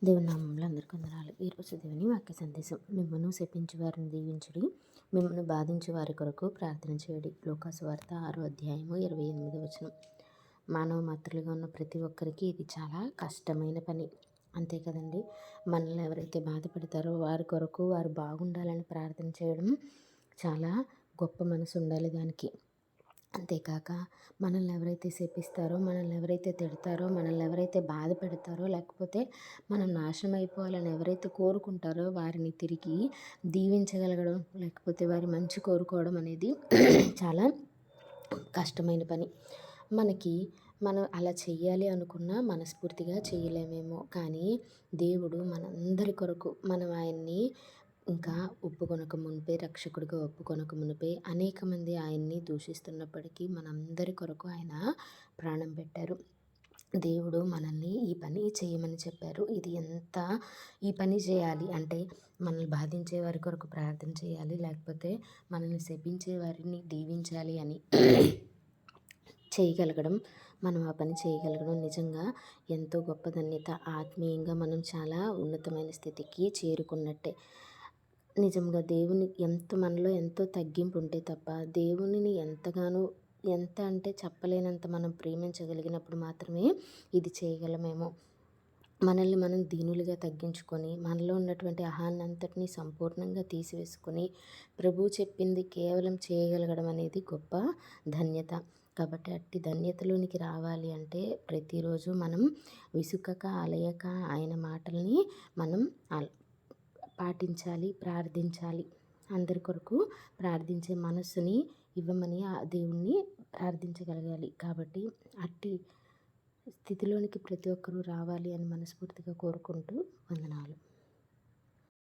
దేవుని నామంలో అందరికీ వందనాలు. ఈరోజు దేవుని వాక్య సందేశం. మిమ్మల్ని శపించి వారిని దీవించుడి, మిమ్మల్ని బాధించే వారి కొరకు ప్రార్థన చేయడి. లోకాసు వార్త 6వ అధ్యాయము 28వ వచనం. మానవ మాతృలుగా ఉన్న ప్రతి ఒక్కరికి ఇది చాలా కష్టమైన పని, అంతే కదండి. మనల్ని ఎవరైతే బాధపడతారో వారి కొరకు వారు బాగుండాలని ప్రార్థన చేయడం చాలా గొప్ప మనసు ఉండాలి దానికి. అంతేకాక మనల్ని ఎవరైతే శపిస్తారో, మనల్ని ఎవరైతే తిడతారో, మనల్ని ఎవరైతే బాధ పెడతారో, లేకపోతే మనం నాశనం అయిపోవాలని ఎవరైతే కోరుకుంటారో వారిని తిరిగి దీవించగలగడం, లేకపోతే వారి మంచి కోరుకోవడం అనేది చాలా కష్టమైన పని. మనం అలా చెయ్యాలి అనుకున్నా మనస్ఫూర్తిగా చేయలేమేమో, కానీ దేవుడు మనందరి కొరకు మనం ఆయన్ని ఇంకా ఒప్పుకొనక మునిపే, రక్షకుడిగా ఒప్పుకొనక మునిపే అనేక మంది ఆయన్ని దూషిస్తున్నప్పటికీ మనందరి కొరకు ఆయన ప్రాణం పెట్టారు. దేవుడు మనల్ని ఈ పని చేయమని చెప్పారు. ఈ పని చేయాలి అంటే మనల్ని బాధించే వారి కొరకు ప్రార్థన చేయాలి, లేకపోతే మనల్ని శపించే వారిని దీవించాలి అని చేయగలగడం, మనం ఆ పని చేయగలగడం నిజంగా ఎంతో గొప్ప ధన్యత. ఆత్మీయంగా మనం చాలా ఉన్నతమైన స్థితికి చేరుకున్నట్టే. నిజంగా మనలో ఎంతో తగ్గింపు ఉంటే తప్ప దేవునిని ఎంత అంటే చెప్పలేనంత మనం ప్రేమించగలిగినప్పుడు మాత్రమే ఇది చేయగలమేమో. మనల్ని మనం దీనులుగా తగ్గించుకొని, మనలో ఉన్నటువంటి అహాన్నంతటినీ సంపూర్ణంగా తీసివేసుకొని ప్రభువు చెప్పింది కేవలం చేయగలగడం అనేది గొప్ప ధన్యత. కాబట్టి అట్టి ధన్యతలోనికి రావాలి అంటే ప్రతిరోజు మనం విసుకక అలయక ఆయన మాటల్ని మనం పాటించాలి, ప్రార్థించాలి. అందరి కొరకు ప్రార్థించే మనస్సుని ఇవ్వమని ఆ దేవుణ్ణి ప్రార్థించగలగాలి. కాబట్టి అట్టి స్థితిలోనికి ప్రతి ఒక్కరూ రావాలి అని మనస్ఫూర్తిగా కోరుకుంటూ వందనాలు.